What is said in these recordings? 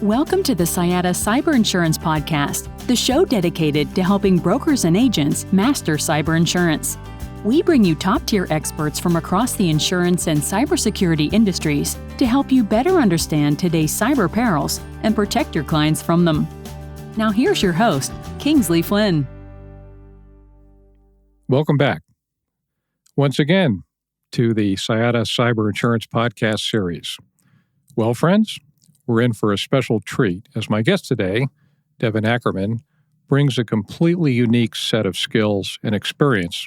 Welcome to the Cyata Cyber Insurance Podcast, the show dedicated to helping brokers and agents master cyber insurance. We bring you top-tier experts from across the insurance and cybersecurity industries to help you better understand today's cyber perils and protect your clients from them. Now here's your host, Kingsley Flynn. Welcome back once again to the Cyata Cyber Insurance Podcast series. Well, friends, we're in for a special treat as my guest today, Devon Ackerman, brings a completely unique set of skills and experience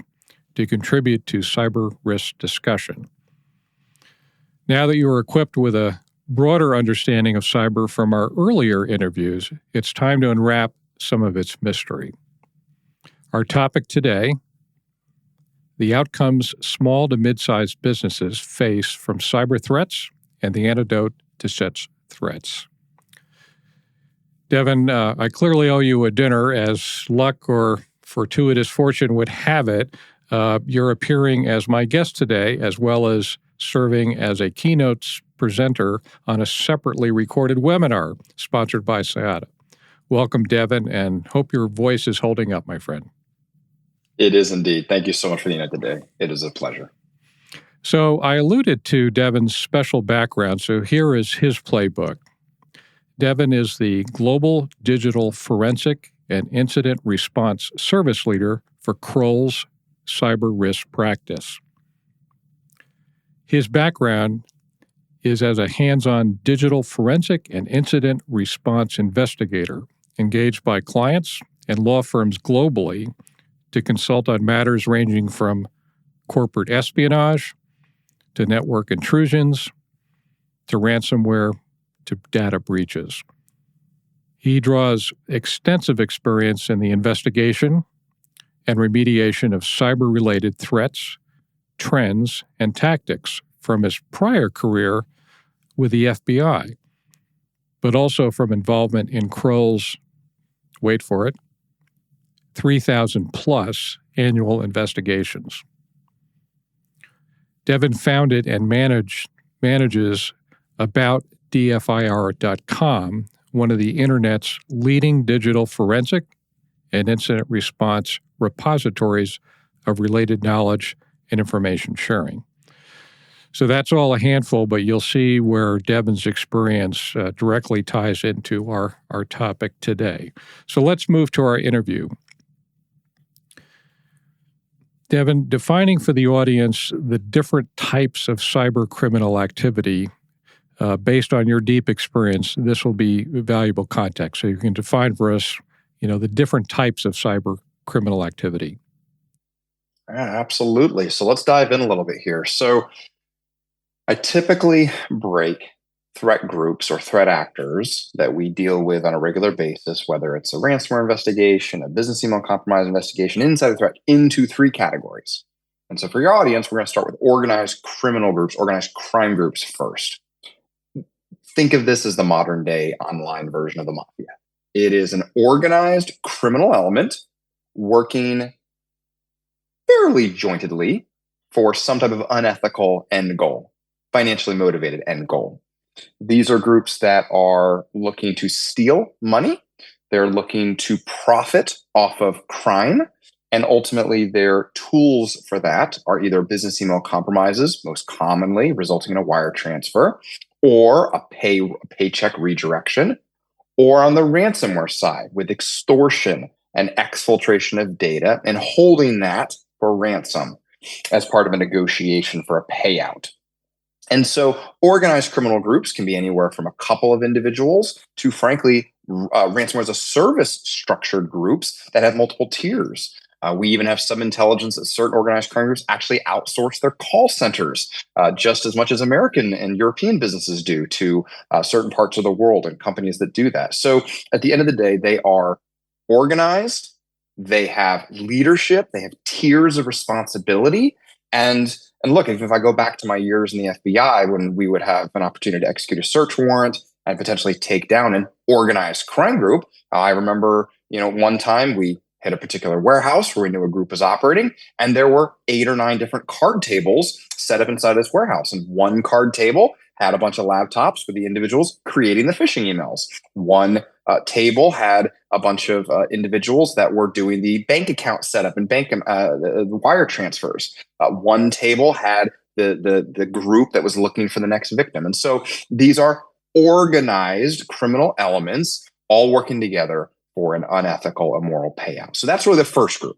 to contribute to cyber risk discussion. Now that you are equipped with a broader understanding of cyber from our earlier interviews, it's time to unwrap some of its mystery. Our topic today: the outcomes small to mid-sized businesses face from cyber threats and the antidote to such threats. Devon, I clearly owe you a dinner. As luck or fortuitous fortune would have it, you're appearing as my guest today, as well as serving as a keynote presenter on a separately recorded webinar sponsored by Cyata. Welcome, Devon, and hope your voice is holding up, my friend. It is indeed. Thank you so much for the invite today. It is a pleasure. So I alluded to Devon's special background, so here is his playbook. Devon is the Global Digital Forensic and Incident Response Service Leader for Kroll's Cyber Risk Practice. His background is as a hands-on digital forensic and incident response investigator engaged by clients and law firms globally to consult on matters ranging from corporate espionage to network intrusions, to ransomware, to data breaches. He draws extensive experience in the investigation and remediation of cyber-related threats, trends, and tactics from his prior career with the FBI, but also from involvement in Kroll's, wait for it, 3,000-plus annual investigations. Devon founded and manages AboutDFIR.com, one of the Internet's leading digital forensic and incident response repositories of related knowledge and information sharing. So that's all a handful, but you'll see where Devon's experience directly ties into our topic today. So let's move to our interview. Devon, defining for the audience the different types of cyber criminal activity, based on your deep experience, this will be valuable context. So you can define for us, the different types of cyber criminal activity. Absolutely. So let's dive in a little bit here. So I typically break threat groups or threat actors that we deal with on a regular basis, whether it's a ransomware investigation, a business email compromise investigation, insider threat, into three categories. And so for your audience, we're going to start with organized criminal groups, organized crime groups first. Think of this as the modern day online version of the mafia. It is an organized criminal element working fairly jointedly for some type of unethical end goal, financially motivated end goal. These are groups that are looking to steal money. They're looking to profit off of crime. And ultimately, their tools for that are either business email compromises, most commonly resulting in a wire transfer, or a paycheck redirection, or on the ransomware side with extortion and exfiltration of data and holding that for ransom as part of a negotiation for a payout. And so organized criminal groups can be anywhere from a couple of individuals to, frankly, ransomware as a service structured groups that have multiple tiers. We even have some intelligence that certain organized crime groups actually outsource their call centers just as much as American and European businesses do to certain parts of the world and companies that do that. So at the end of the day, they are organized, they have leadership, they have tiers of responsibility. And look, if I go back to my years in the FBI, when we would have an opportunity to execute a search warrant and potentially take down an organized crime group, I remember, one time we hit a particular warehouse where we knew a group was operating, and there were 8 or 9 different card tables set up inside this warehouse. And one card table had a bunch of laptops with the individuals creating the phishing emails. One table had a bunch of individuals that were doing the bank account setup and bank wire transfers. One table had the group that was looking for the next victim. And so these are organized criminal elements all working together for an unethical, immoral payout. So that's really the first group.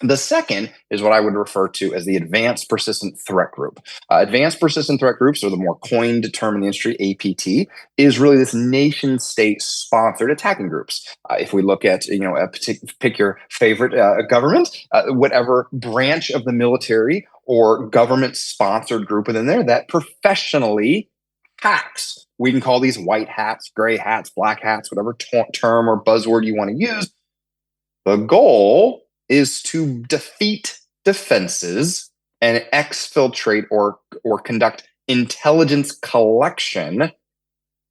The second is what I would refer to as the advanced persistent threat group. Advanced persistent threat groups, or the more coined term in the industry, APT, is really this nation state sponsored attacking groups. If we look at, pick your favorite government, whatever branch of the military or government sponsored group within there that professionally hacks. We can call these white hats, gray hats, black hats, whatever term or buzzword you want to use. The goal is to defeat defenses and exfiltrate or conduct intelligence collection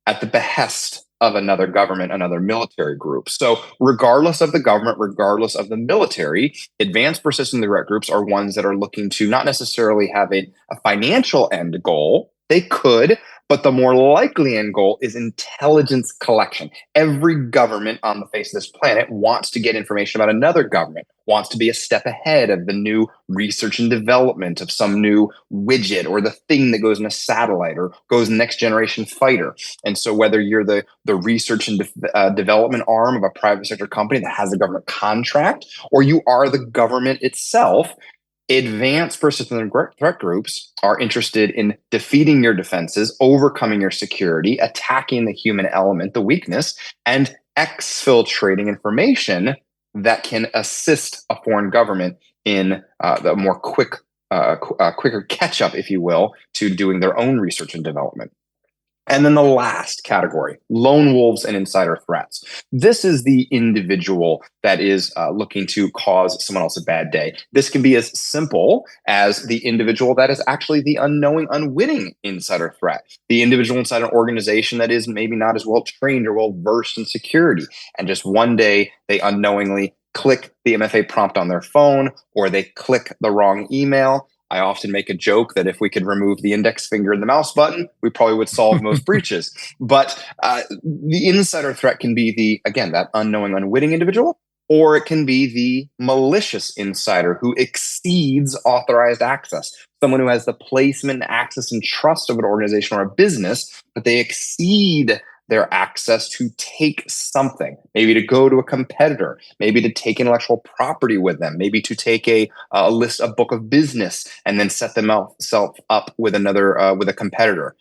at the behest of another government, another military group. So regardless of the government, regardless of the military, advanced persistent threat groups are ones that are looking to not necessarily have a financial end goal. They could, but the more likely end goal is intelligence collection. Every government on the face of this planet wants to get information about another government, wants to be a step ahead of the new research and development of some new widget or the thing that goes in a satellite or goes in the next generation fighter. And so whether you're the research and development arm of a private sector company that has a government contract, or you are the government itself, advanced persistent threat groups are interested in defeating your defenses, overcoming your security, attacking the human element, the weakness, and exfiltrating information that can assist a foreign government in the more quicker catch up, if you will, to doing their own research and development. And then the last category, lone wolves and insider threats. This is the individual that is looking to cause someone else a bad day. This can be as simple as the individual that is actually the unknowing, unwitting insider threat. The individual inside an organization that is maybe not as well trained or well versed in security. And just one day they unknowingly click the MFA prompt on their phone, or they click the wrong email. I often make a joke that if we could remove the index finger and the mouse button, we probably would solve most breaches. But the insider threat can be that unknowing, unwitting individual, or it can be the malicious insider who exceeds authorized access. Someone who has the placement, access, and trust of an organization or a business, but they exceed their access to take something, maybe to go to a competitor, maybe to take intellectual property with them, maybe to take a book of business and then set themselves up with with a competitor.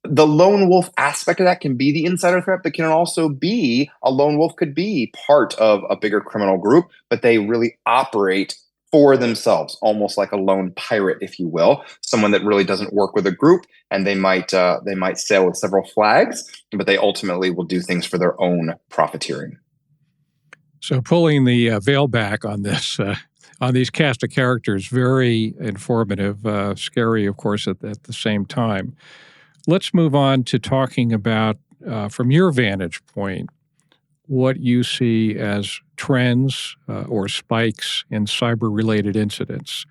The lone wolf aspect of that can be the insider threat, but can also be a lone wolf could be part of a bigger criminal group, but they really operate for themselves, almost like a lone pirate, if you will, someone that really doesn't work with a group, and they might sail with several flags, but they ultimately will do things for their own profiteering. So pulling the veil back on this, on these cast of characters, very informative, scary, of course, at the same time. Let's move on to talking about, from your vantage point, what you see as trends or spikes in cyber-related incidents.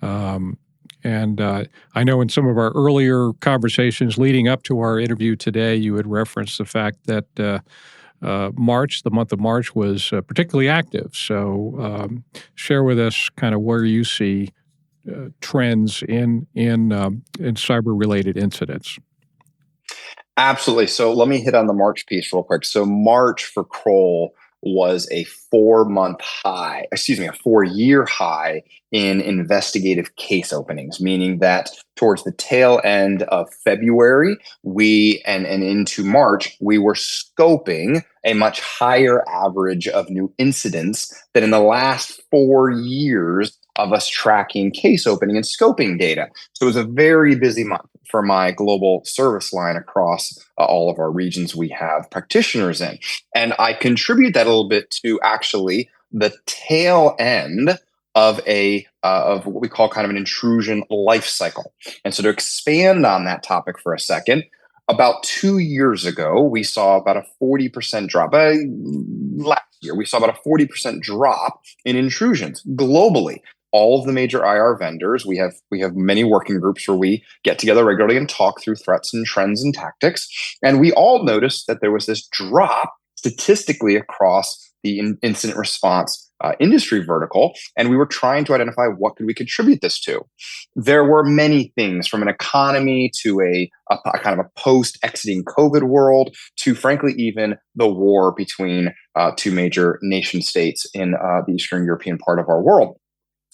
And I know in some of our earlier conversations leading up to our interview today, you had referenced the fact that the month of March, was particularly active. So share with us kind of where you see trends in cyber-related incidents. Absolutely. So let me hit on the March piece real quick. So March for Kroll was a 4-year high in investigative case openings, meaning that towards the tail end of February, and into March, we were scoping a much higher average of new incidents than in the last 4 years of us tracking case opening and scoping data. So it was a very busy month for my global service line across all of our regions we have practitioners in. And I contribute that a little bit to actually the tail end of of what we call kind of an intrusion life cycle. And so to expand on that topic for a second, about 2 years ago, we saw about a 40% drop. Last year, we saw about a 40% drop in intrusions globally. all of the major IR vendors. We have many working groups where we get together regularly and talk through threats and trends and tactics. And we all noticed that there was this drop statistically across the incident response industry vertical, and we were trying to identify what could we contribute this to. There were many things, from an economy to a kind of a post-exiting COVID world to, frankly, even the war between two major nation states in the Eastern European part of our world.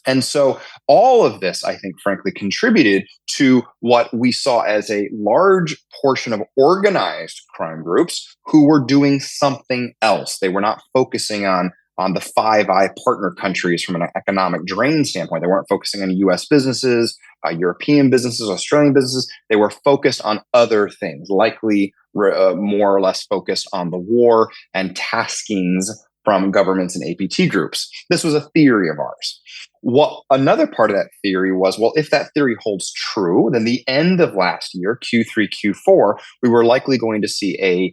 And so all of this, I think, frankly, contributed to what we saw as a large portion of organized crime groups who were doing something else. They were not focusing on the Five Eye partner countries from an economic drain standpoint. They weren't focusing on US businesses, European businesses, Australian businesses. They were focused on other things, likely more or less focused on the war and taskings from governments and APT groups. This was a theory of ours. What another part of that theory was, well, if that theory holds true, then the end of last year, Q3, Q4, we were likely going to see a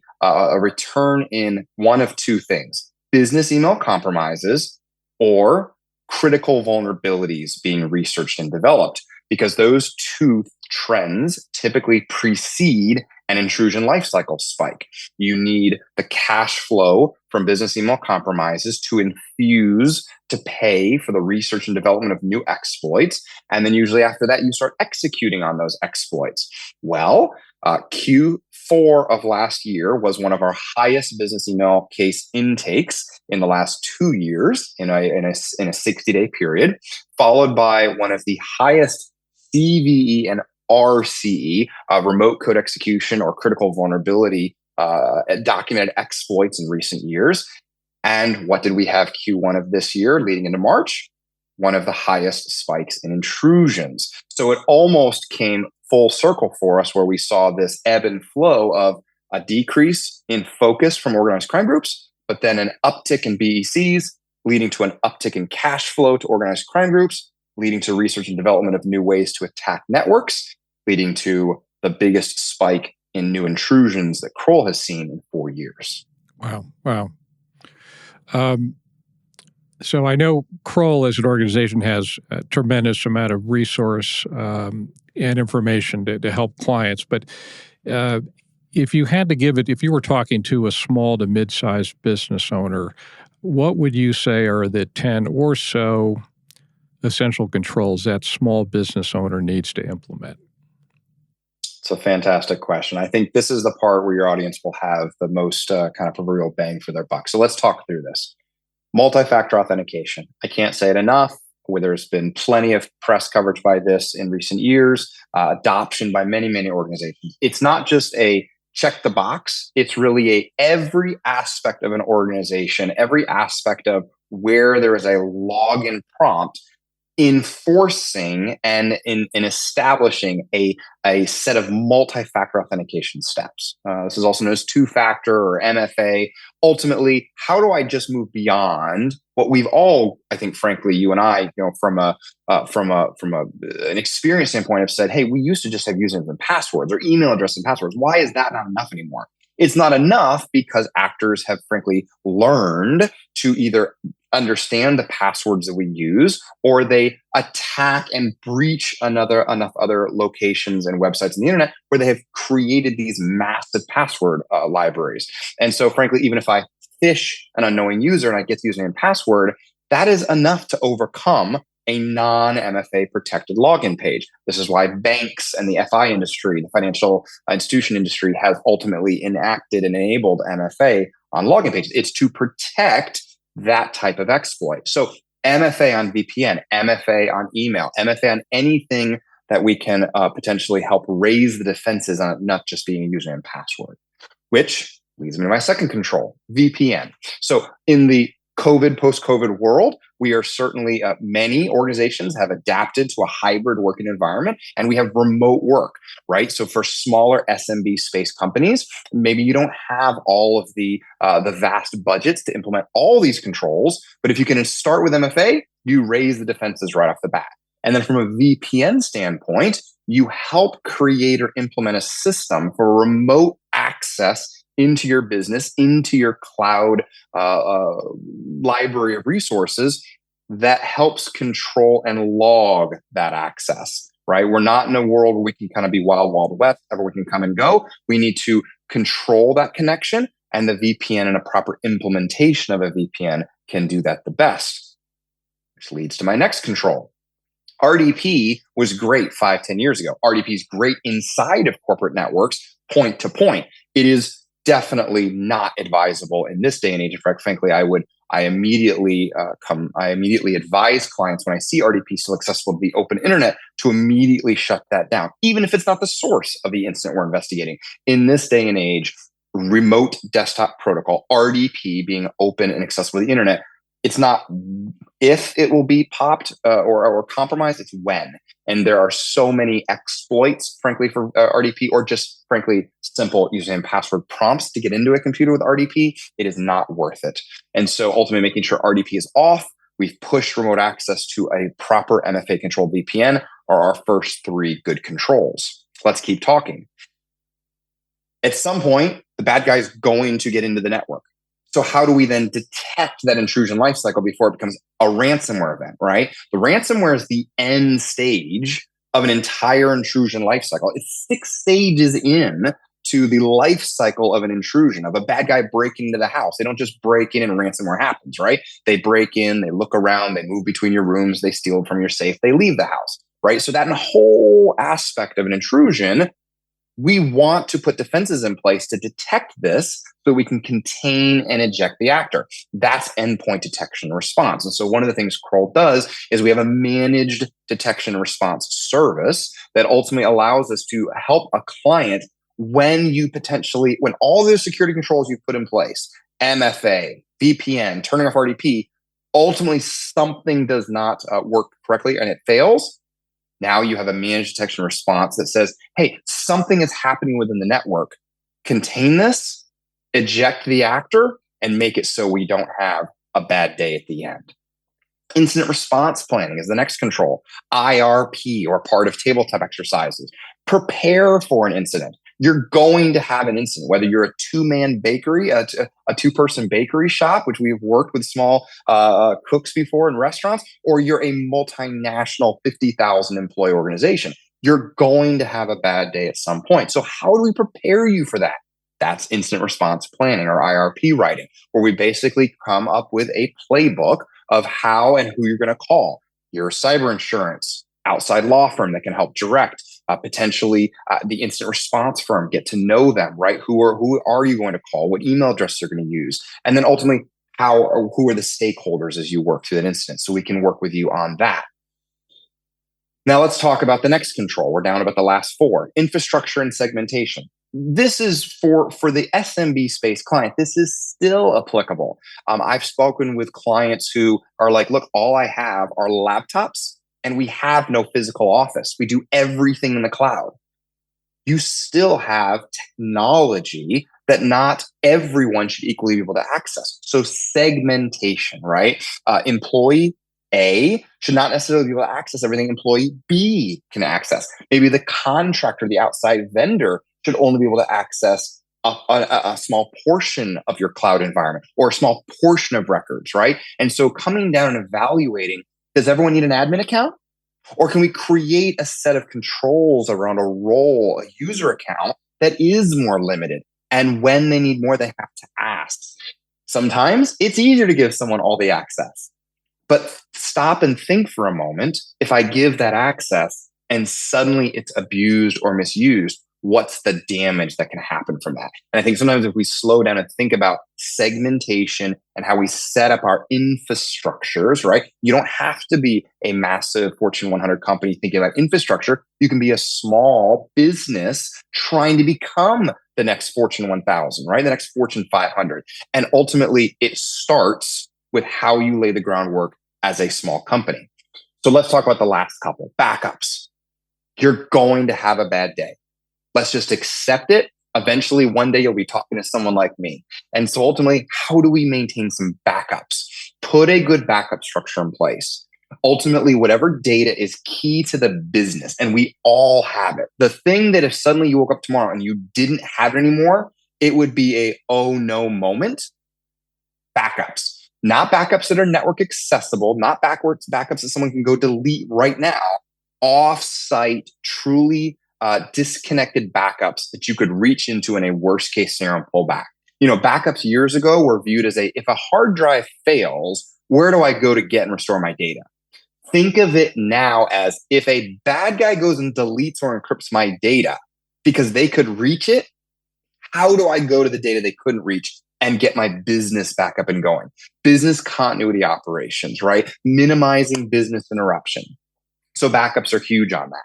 return in one of two things: business email compromises or critical vulnerabilities being researched and developed, because those two trends typically precede an intrusion lifecycle spike. You need the cash flow from business email compromises to infuse to pay for the research and development of new exploits. And then usually after that, you start executing on those exploits. Well, Q4 of last year was one of our highest business email case intakes in the last 2 years in a 60-day period, followed by one of the highest CVE and RCE, remote code execution or critical vulnerability documented exploits in recent years. And what did we have Q1 of this year leading into March? One of the highest spikes in intrusions. So it almost came full circle for us, where we saw this ebb and flow of a decrease in focus from organized crime groups, but then an uptick in BECs, leading to an uptick in cash flow to organized crime groups, leading to research and development of new ways to attack networks, leading to the biggest spike in new intrusions that Kroll has seen in 4 years. Wow. So I know Kroll as an organization has a tremendous amount of resource and information to help clients. But if you had to give it, if you were talking to a small to mid-sized business owner, what would you say are the 10 or so essential controls that small business owner needs to implement? It's a fantastic question. I think this is the part where your audience will have the most kind of a real bang for their buck. So let's talk through this. Multi-factor authentication. I can't say it enough. Where there's been plenty of press coverage by this in recent years, adoption by many, many organizations. It's not just a check the box. It's really every aspect of an organization, every aspect of where there is a login prompt, enforcing and in establishing a set of multi-factor authentication steps. This is also known as two-factor or MFA. Ultimately, how do I just move beyond what we've all, I think, frankly, you and I, from an experience standpoint, have said, hey, we used to just have usernames and passwords or email address and passwords. Why is that not enough anymore? It's not enough because actors have, frankly, learned to either understand the passwords that we use, or they attack and breach enough other locations and websites on the internet where they have created these massive password libraries. And so, frankly, even if I phish an unknowing user and I get the username and password, that is enough to overcome a non-MFA protected login page. This is why banks and the FI industry, the financial institution industry, has ultimately enacted and enabled MFA on login pages. It's to protect that type of exploit. So MFA on VPN, MFA on email, MFA on anything that we can potentially help raise the defenses on it not just being a username and password, which leads me to my second control, VPN. So in the post-COVID world, we are certainly, many organizations have adapted to a hybrid working environment, and we have remote work, right? So for smaller SMB space companies, maybe you don't have all of the vast budgets to implement all these controls, but if you can start with MFA, you raise the defenses right off the bat. And then from a VPN standpoint, you help create or implement a system for remote access into your business, into your cloud library of resources, that helps control and log that access, right? We're not in a world where we can kind of be wild, wild west, everyone can come and go. We need to control that connection, and the VPN and a proper implementation of a VPN can do that the best, which leads to my next control. RDP was great 5-10 years ago. RDP is great inside of corporate networks, point to point. It is definitely not advisable in this day and age. In fact, frankly, I immediately advise clients when I see RDP still accessible to the open internet to immediately shut that down, even if it's not the source of the incident we're investigating. In this day and age, remote desktop protocol, RDP, being open and accessible to the internet, it's not if it will be popped or compromised, it's when. And there are so many exploits, frankly, for RDP, or just frankly simple username and password prompts to get into a computer with RDP. It is not worth it. And so ultimately making sure RDP is off, we've pushed remote access to a proper MFA controlled VPN are our first three good controls. Let's keep talking. At some point, the bad guy is going to get into the network. So how do we then detect that intrusion lifecycle before it becomes a ransomware event, right? The ransomware is the end stage of an entire intrusion lifecycle. It's 6 stages in to the life cycle of an intrusion, of a bad guy breaking into the house. They don't just break in and ransomware happens, right? They break in, they look around, they move between your rooms, they steal from your safe, they leave the house, right? So that whole aspect of an intrusion, we want to put defenses in place to detect this so we can contain and eject the actor. That's endpoint detection and response. And so one of the things Kroll does is we have a managed detection and response service that ultimately allows us to help a client when all those security controls you've put in place, MFA, VPN, turning off RDP, ultimately something does not work correctly and it fails. Now you have a managed detection response that says, hey, something is happening within the network. Contain this, eject the actor, and make it so we don't have a bad day at the end. Incident response planning is the next control. IRP, or part of tabletop exercises. Prepare for an incident. You're going to have an incident, whether you're a two-man bakery, a two-person bakery shop, which we've worked with small cooks before in restaurants, or you're a multinational 50,000 employee organization. You're going to have a bad day at some point. So how do we prepare you for that? That's incident response planning, or IRP writing, where we basically come up with a playbook of how and who you're going to call. Your cyber insurance, outside law firm that can help direct, potentially the incident response firm, get to know them, right? Who are you going to call? What email address they're going to use? And then ultimately, who are the stakeholders as you work through that incident, so we can work with you on that. Now let's talk about the next control. We're down about the last 4, infrastructure and segmentation. This is for the SMB space client. This is still applicable. I've spoken with clients who are like, look, all I have are laptops and we have no physical office. We do everything in the cloud. You still have technology that not everyone should equally be able to access. So segmentation, right? Employee A should not necessarily be able to access everything employee B can access. Maybe the contractor, the outside vendor, should only be able to access a small portion of your cloud environment or a small portion of records, right? And so coming down and evaluating, does everyone need an admin account? Or can we create a set of controls around a role, a user account that is more limited? And when they need more, they have to ask. Sometimes it's easier to give someone all the access. But stop and think for a moment. If I give that access and suddenly it's abused or misused, what's the damage that can happen from that? And I think sometimes if we slow down and think about segmentation and how we set up our infrastructures, right? You don't have to be a massive Fortune 100 company thinking about infrastructure. You can be a small business trying to become the next Fortune 1000, right? The next Fortune 500. And ultimately, it starts with how you lay the groundwork as a small company. So let's talk about the last couple, backups. You're going to have a bad day. Let's just accept it. Eventually, one day you'll be talking to someone like me. And so ultimately, how do we maintain some backups? Put a good backup structure in place. Ultimately, whatever data is key to the business, and we all have it. The thing that if suddenly you woke up tomorrow and you didn't have it anymore, it would be a oh no moment. Backups. not backups that are network accessible, not backups that someone can go delete right now, off-site, truly disconnected backups that you could reach into in a worst case scenario and pull back. Backups years ago were viewed as if a hard drive fails, where do I go to get and restore my data? Think of it now as if a bad guy goes and deletes or encrypts my data because they could reach it, how do I go to the data they couldn't reach and get my business back up and going? Business continuity operations, right? Minimizing business interruption. So backups are huge on that.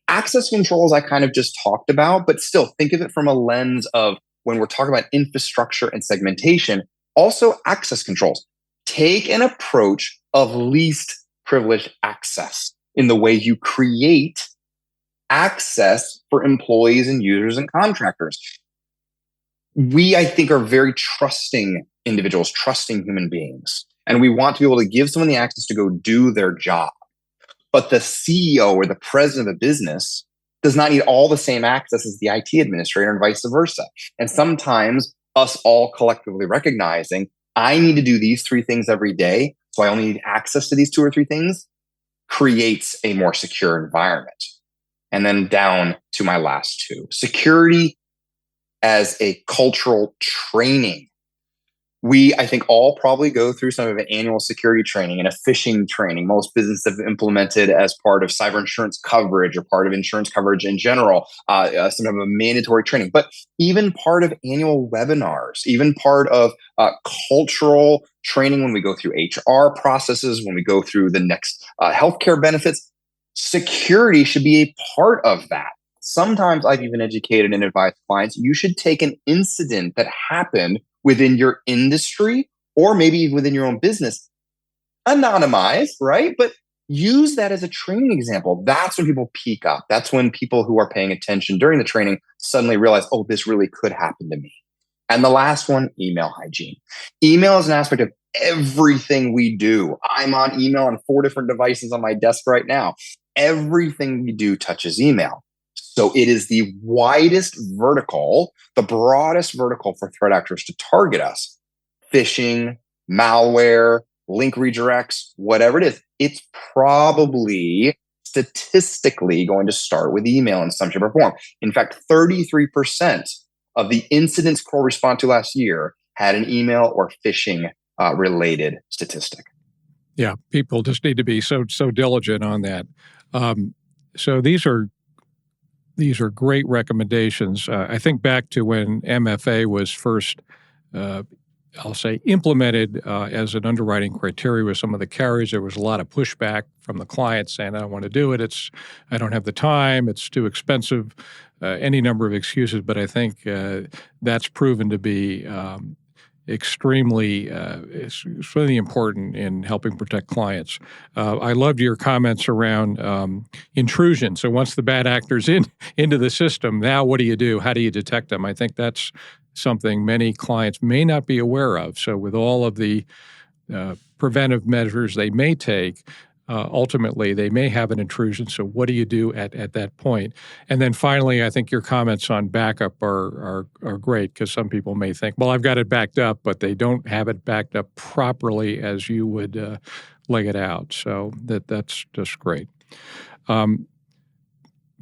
Access controls I kind of just talked about, but still think of it from a lens of when we're talking about infrastructure and segmentation, also access controls. Take an approach of least privileged access in the way you create access for employees and users and contractors. We, I think, are very trusting individuals, trusting human beings. And we want to be able to give someone the access to go do their job. But the CEO or the president of a business does not need all the same access as the IT administrator and vice versa. And sometimes us all collectively recognizing, I need to do these 3 things every day, so I only need access to these 2 or 3 things, creates a more secure environment. And then down to my last 2. Security as a cultural training. We, I think, all probably go through some of an annual security training and a phishing training. Most businesses have implemented as part of cyber insurance coverage or part of insurance coverage in general, some of a mandatory training. But even part of annual webinars, even part of cultural training when we go through HR processes, when we go through the next healthcare benefits, security should be a part of that. Sometimes I've even educated and advised clients, you should take an incident that happened within your industry or maybe within your own business, anonymize, right? But use that as a training example. That's when people peak up. That's when people who are paying attention during the training suddenly realize, oh, this really could happen to me. And the last one, email hygiene. Email is an aspect of everything we do. I'm on email on 4 different devices on my desk right now. Everything we do touches email. So it is the widest vertical, the broadest vertical for threat actors to target us. Phishing, malware, link redirects, whatever it is, it's probably statistically going to start with email in some shape or form. In fact, 33% of the incidents Kroll responded to last year had an email or phishing related statistic. Yeah, people just need to be so diligent on that. So these are great recommendations. I think back to when MFA was first, I'll say, implemented as an underwriting criteria with some of the carriers. There was a lot of pushback from the clients saying, I don't want to do it. I don't have the time. It's too expensive. Any number of excuses. But I think that's proven to be extremely important in helping protect clients. I loved your comments around intrusion. So once the bad actor's into the system, now what do you do? How do you detect them? I think that's something many clients may not be aware of. So with all of the preventive measures they may take, ultimately they may have an intrusion. So what do you do at that point? And then finally, I think your comments on backup are great, because some people may think, well, I've got it backed up, but they don't have it backed up properly as you would lay it out. So that's just great.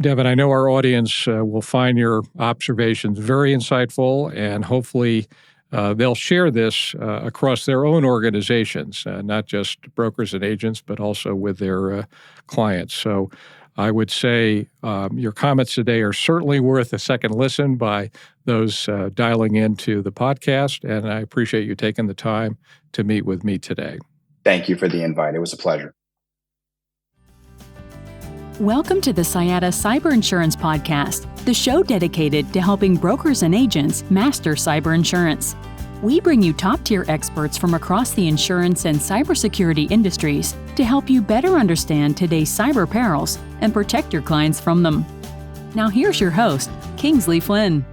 Devon, I know our audience will find your observations very insightful, and hopefully they'll share this across their own organizations, not just brokers and agents, but also with their clients. So I would say your comments today are certainly worth a second listen by those dialing into the podcast, and I appreciate you taking the time to meet with me today. Thank you for the invite. It was a pleasure. Welcome to the Cyata Cyber Insurance Podcast, the show dedicated to helping brokers and agents master cyber insurance. We bring you top-tier experts from across the insurance and cybersecurity industries to help you better understand today's cyber perils and protect your clients from them. Now here's your host, Kingsley Flynn.